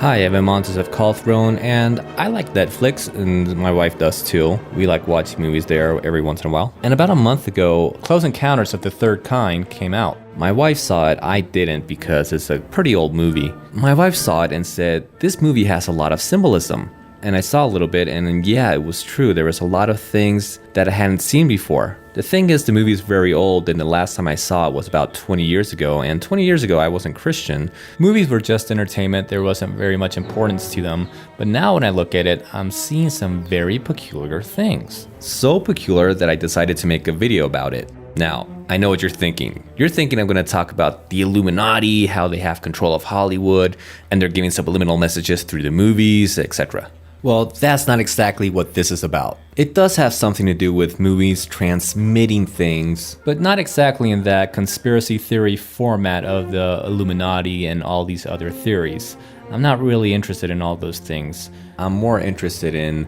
Hi, I'm Montes of Colthrone, and I like Netflix, and my wife does too. We like watching movies there every once in a while. And about a month ago, Close Encounters of the Third Kind came out. My wife saw it, I didn't because it's a pretty old movie. My wife saw it and said, this movie has a lot of symbolism. And I saw a little bit, and yeah, it was true. There was a lot of things that I hadn't seen before. The thing is, the movie is very old, and the last time I saw it was about 20 years ago, and 20 years ago I wasn't Christian. Movies were just entertainment, there wasn't very much importance to them, but now when I look at it, I'm seeing some very peculiar things. So peculiar that I decided to make a video about it. Now, I know what you're thinking. You're thinking I'm going to talk about the Illuminati, how they have control of Hollywood, and they're giving subliminal messages through the movies, etc. Well, that's not exactly what this is about. It does have something to do with movies transmitting things, but not exactly in that conspiracy theory format of the Illuminati and all these other theories. I'm not really interested in all those things. I'm more interested in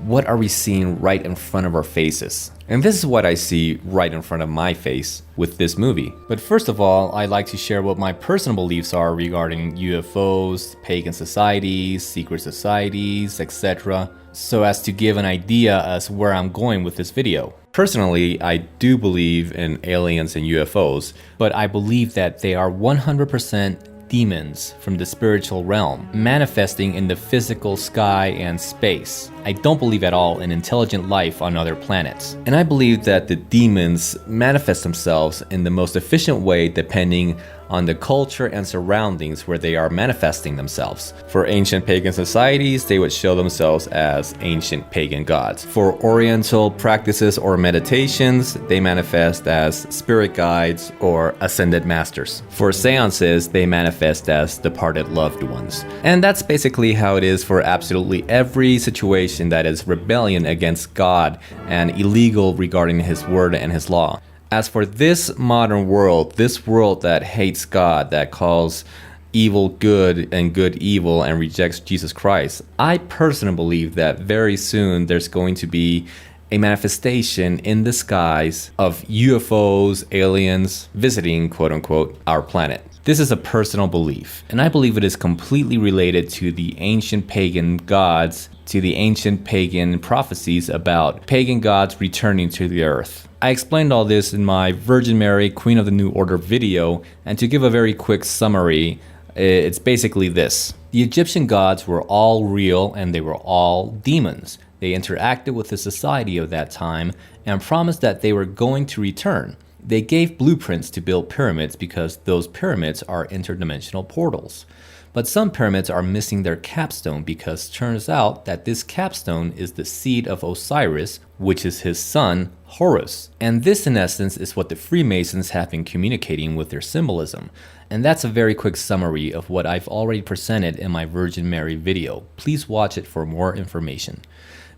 what are we seeing right in front of our faces. And this is what I see right in front of my face with this movie. But first of all, I'd like to share what my personal beliefs are regarding UFOs, pagan societies, secret societies, etc., so as to give an idea as where I'm going with this video. Personally, I do believe in aliens and UFOs, but I believe that they are 100% demons from the spiritual realm, manifesting in the physical sky and space. I don't believe at all in intelligent life on other planets. And I believe that the demons manifest themselves in the most efficient way depending on the culture and surroundings where they are manifesting themselves. For ancient pagan societies, they would show themselves as ancient pagan gods. For Oriental practices or meditations, they manifest as spirit guides or ascended masters. For seances, they manifest as departed loved ones. And that's basically how it is for absolutely every situation that is rebellion against God and illegal regarding His word and His law. As for this modern world, this world that hates God, that calls evil good and good evil and rejects Jesus Christ, I personally believe that very soon there's going to be a manifestation in the skies of UFOs, aliens, visiting, quote unquote, our planet. This is a personal belief, and I believe it is completely related to the ancient pagan gods, to the ancient pagan prophecies about pagan gods returning to the earth. I explained all this in my Virgin Mary, Queen of the New Order video, and to give a very quick summary, it's basically this. The Egyptian gods were all real and they were all demons. They interacted with the society of that time and promised that they were going to return. They gave blueprints to build pyramids because those pyramids are interdimensional portals. But some pyramids are missing their capstone because turns out that this capstone is the seed of Osiris, which is his son, Horus. And this in essence is what the Freemasons have been communicating with their symbolism. And that's a very quick summary of what I've already presented in my Virgin Mary video. Please watch it for more information.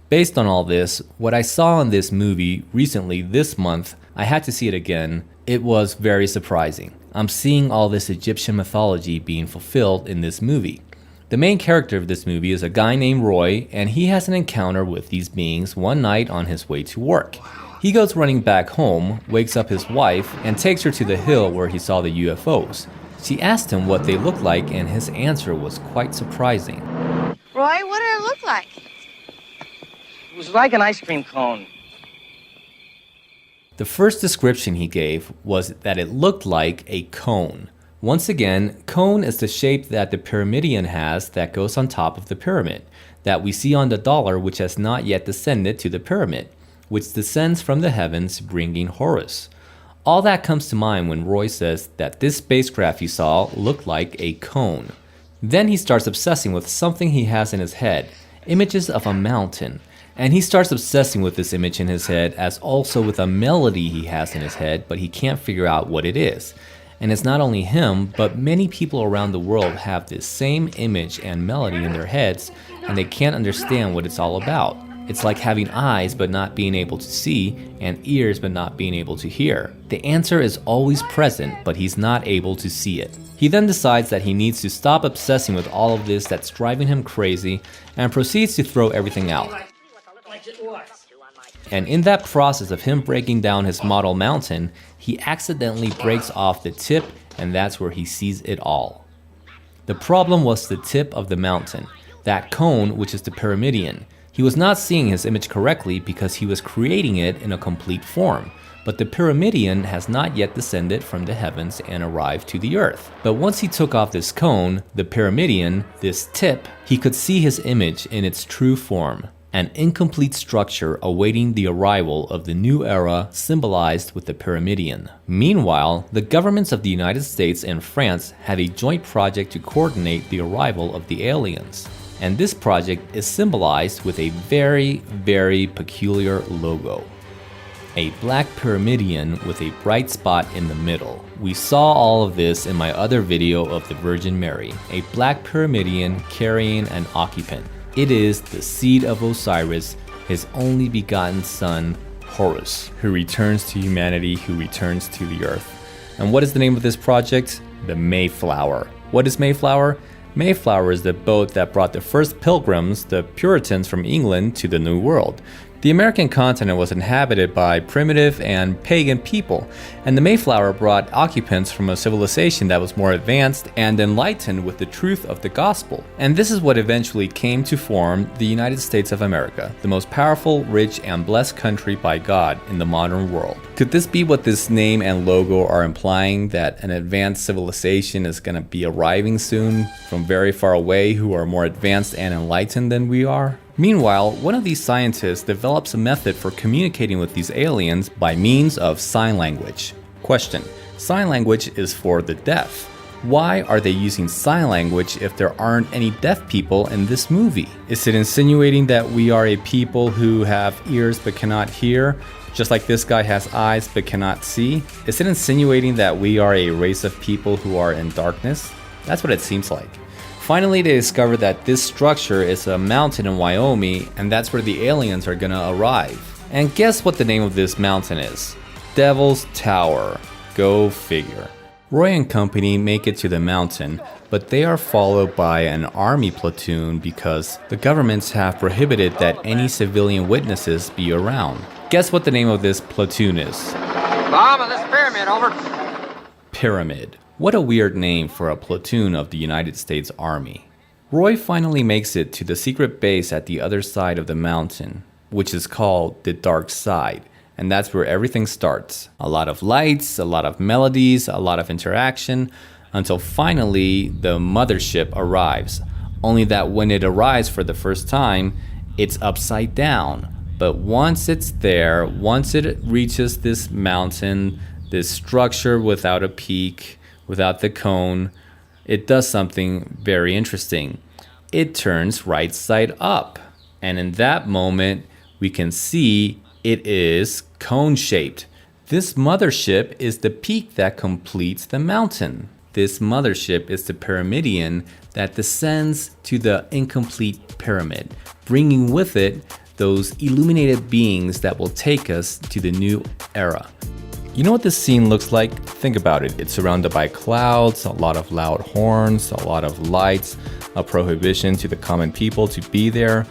Based on all this, what I saw in this movie recently this month, I had to see it again. It was very surprising. I'm seeing all this Egyptian mythology being fulfilled in this movie. The main character of this movie is a guy named Roy, and he has an encounter with these beings one night on his way to work. He goes running back home, wakes up his wife, and takes her to the hill where he saw the UFOs. She asked him what they looked like, and his answer was quite surprising. Roy, what did it look like? It was like an ice cream cone. The first description he gave was that it looked like a cone. Once again, cone is the shape that the pyramidion has that goes on top of the pyramid, that we see on the dollar which has not yet descended to the pyramid, which descends from the heavens bringing Horus. All that comes to mind when Roy says that this spacecraft he saw looked like a cone. Then he starts obsessing with something he has in his head, images of a mountain. And he starts obsessing with this image in his head as also with a melody he has in his head, but he can't figure out what it is. And it's not only him, but many people around the world have this same image and melody in their heads, and they can't understand what it's all about. It's like having eyes but not being able to see, and ears but not being able to hear. The answer is always present, but he's not able to see it. He then decides that he needs to stop obsessing with all of this that's driving him crazy, and proceeds to throw everything out. And in that process of him breaking down his model mountain, he accidentally breaks off the tip, and that's where he sees it all. The problem was the tip of the mountain, that cone which is the pyramidion. He was not seeing his image correctly because he was creating it in a complete form. But the pyramidion has not yet descended from the heavens and arrived to the earth. But once he took off this cone, the pyramidion, this tip, he could see his image in its true form. An incomplete structure awaiting the arrival of the new era symbolized with the pyramidion. Meanwhile, the governments of the United States and France had a joint project to coordinate the arrival of the aliens. And this project is symbolized with a very, very peculiar logo. A black pyramidion with a bright spot in the middle. We saw all of this in my other video of the Virgin Mary, a black pyramidion carrying an occupant. It is the seed of Osiris, his only begotten son, Horus, who returns to humanity, who returns to the earth. And what is the name of this project? The Mayflower. What is Mayflower? Mayflower is the boat that brought the first pilgrims, the Puritans from England, to the New World. The American continent was inhabited by primitive and pagan people, and the Mayflower brought occupants from a civilization that was more advanced and enlightened with the truth of the gospel. And this is what eventually came to form the United States of America, the most powerful, rich, and blessed country by God in the modern world. Could this be what this name and logo are implying, that an advanced civilization is going to be arriving soon from very far away who are more advanced and enlightened than we are? Meanwhile, one of these scientists develops a method for communicating with these aliens by means of sign language. Question: sign language is for the deaf. Why are they using sign language if there aren't any deaf people in this movie? Is it insinuating that we are a people who have ears but cannot hear, just like this guy has eyes but cannot see? Is it insinuating that we are a race of people who are in darkness? That's what it seems like. Finally, they discovered that this structure is a mountain in Wyoming, and that's where the aliens are gonna arrive. And guess what the name of this mountain is? Devil's Tower. Go figure. Roy and company make it to the mountain, but they are followed by an army platoon because the governments have prohibited that any civilian witnesses be around. Guess what the name of this platoon is? Bomb on this pyramid, over. Pyramid. What a weird name for a platoon of the United States Army. Roy finally makes it to the secret base at the other side of the mountain, which is called the Dark Side, and that's where everything starts. A lot of lights, a lot of melodies, a lot of interaction, until finally the mothership arrives. Only that when it arrives for the first time, it's upside down. But once it's there, once it reaches this mountain, this structure without a peak, without the cone, it does something very interesting. It turns right side up. And in that moment, we can see it is cone-shaped. This mothership is the peak that completes the mountain. This mothership is the pyramidion that descends to the incomplete pyramid, bringing with it those illuminated beings that will take us to the new era. You know what this scene looks like? Think about it. It's surrounded by clouds, a lot of loud horns, a lot of lights, a prohibition to the common people to be there.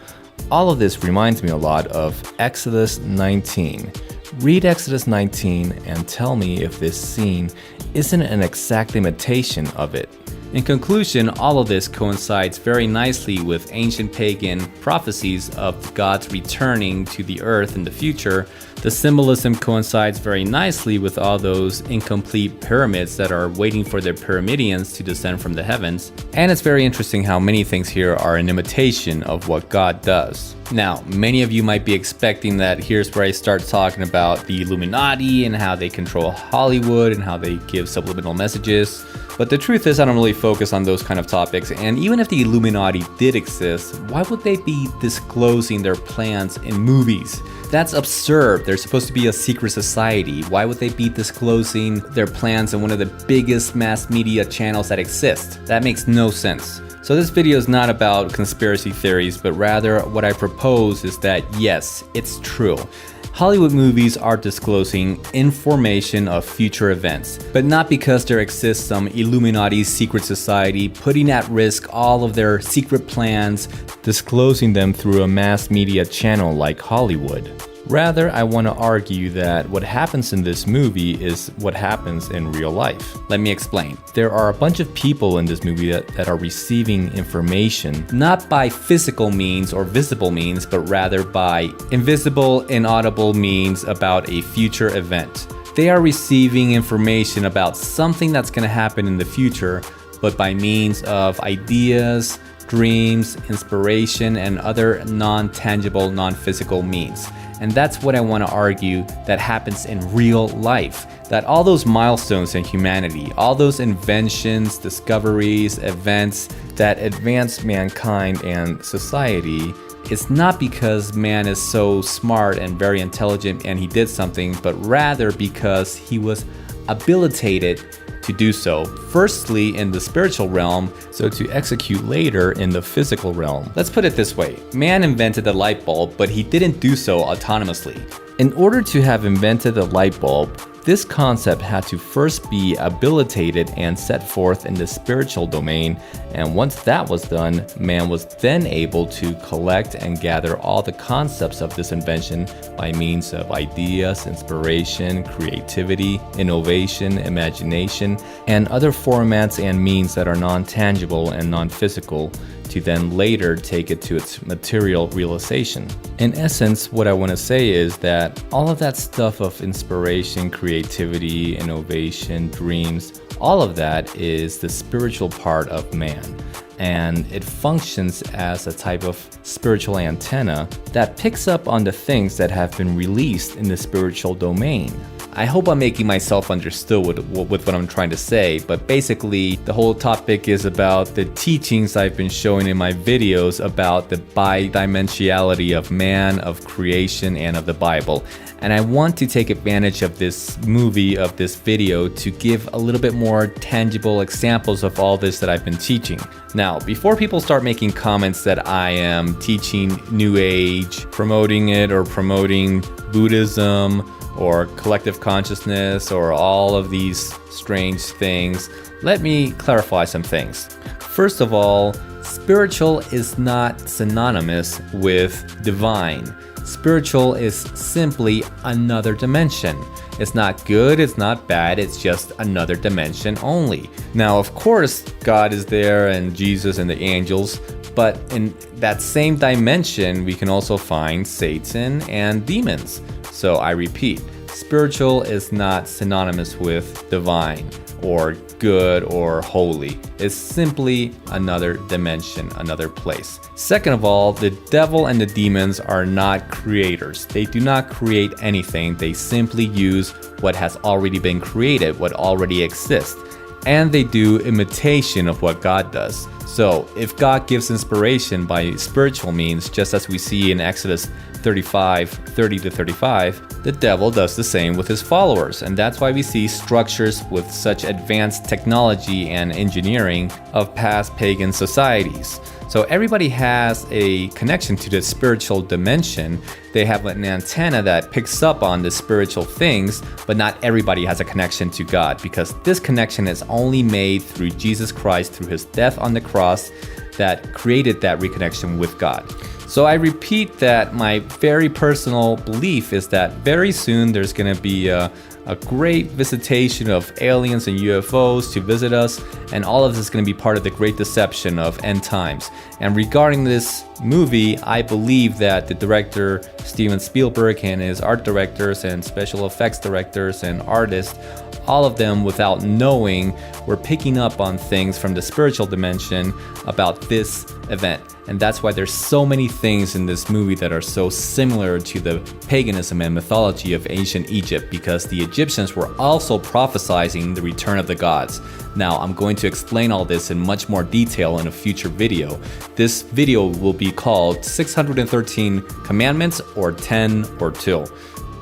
All of this reminds me a lot of Exodus 19. Read Exodus 19 and tell me if this scene isn't an exact imitation of it. In conclusion, all of this coincides very nicely with ancient pagan prophecies of the gods returning to the earth in the future. The symbolism coincides very nicely with all those incomplete pyramids that are waiting for their pyramidions to descend from the heavens. And it's very interesting how many things here are an imitation of what God does. Now, many of you might be expecting that here's where I start talking about the Illuminati and how they control Hollywood and how they give subliminal messages. But the truth is, I don't really focus on those kind of topics. And even if the Illuminati did exist, why would they be disclosing their plans in movies? That's absurd. They're supposed to be a secret society. Why would they be disclosing their plans in one of the biggest mass media channels that exist? That makes no sense. So this video is not about conspiracy theories, but rather what I propose is that yes, it's true. Hollywood movies are disclosing information of future events, but not because there exists some Illuminati secret society putting at risk all of their secret plans, disclosing them through a mass media channel like Hollywood. Rather, I want to argue that what happens in this movie is what happens in real life. Let me explain. There are a bunch of people in this movie that are receiving information, not by physical means or visible means, but rather by invisible, inaudible means about a future event. They are receiving information about something that's going to happen in the future, but by means of ideas, dreams, inspiration, and other non-tangible, non-physical means. And that's what I want to argue that happens in real life. That all those milestones in humanity, all those inventions, discoveries, events that advance mankind and society, it's not because man is so smart and very intelligent and he did something, but rather because he was habilitated to do so. Firstly, in the spiritual realm, so to execute later in the physical realm. Let's put it this way. Man invented the light bulb, but he didn't do so autonomously. In order to have invented the light bulb, this concept had to first be habilitated and set forth in the spiritual domain, and once that was done, man was then able to collect and gather all the concepts of this invention by means of ideas, inspiration, creativity, innovation, imagination, and other formats and means that are non-tangible and non-physical, to then later take it to its material realization. In essence, what I want to say is that all of that stuff of inspiration, creativity, innovation, dreams, all of that is the spiritual part of man. And it functions as a type of spiritual antenna that picks up on the things that have been released in the spiritual domain. I hope I'm making myself understood with what I'm trying to say, but basically the whole topic is about the teachings I've been showing in my videos about the bidimensionality of man, of creation, and of the Bible. And I want to take advantage of this movie, of this video, to give a little bit more tangible examples of all this that I've been teaching. Now, before people start making comments that I am teaching New Age, promoting it, or promoting Buddhism, or collective consciousness, or all of these strange things, let me clarify some things. First of all, spiritual is not synonymous with divine. Spiritual is simply another dimension. It's not good, it's not bad, it's just another dimension only. Now, of course, God is there and Jesus and the angels, but in that same dimension, we can also find Satan and demons. So I repeat, spiritual is not synonymous with divine or good or holy. It's simply another dimension, another place. Second of all, the devil and the demons are not creators. They do not create anything. They simply use what has already been created, what already exists. And they do imitation of what God does. So if God gives inspiration by spiritual means, just as we see in Exodus 30-35, the devil does the same with his followers. And that's why we see structures with such advanced technology and engineering of past pagan societies. So everybody has a connection to the spiritual dimension. They have an antenna that picks up on the spiritual things, but not everybody has a connection to God, because this connection is only made through Jesus Christ, through his death on the cross that created that reconnection with God. So I repeat that my very personal belief is that very soon there's going to be a great visitation of aliens and UFOs to visit us, and all of this is going to be part of the great deception of end times. And regarding this movie, I believe that the director Steven Spielberg and his art directors and special effects directors and artists, all of them, without knowing, were picking up on things from the spiritual dimension about this event. And that's why there's so many things in this movie that are so similar to the paganism and mythology of ancient Egypt, because the Egyptians were also prophesying the return of the gods. Now, I'm going to explain all this in much more detail in a future video. This video will be called 613 Commandments, or 10 or 2.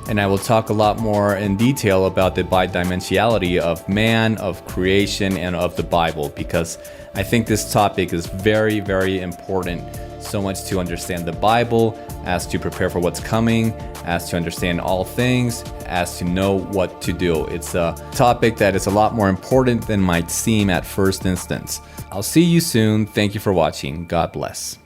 And I will talk a lot more in detail about the bidimensionality of man, of creation, and of the Bible, because I think this topic is very, very important, so much to understand the Bible, as to prepare for what's coming, as to understand all things, as to know what to do. It's a topic that is a lot more important than might seem at first instance. I'll see you soon. Thank you for watching. God bless.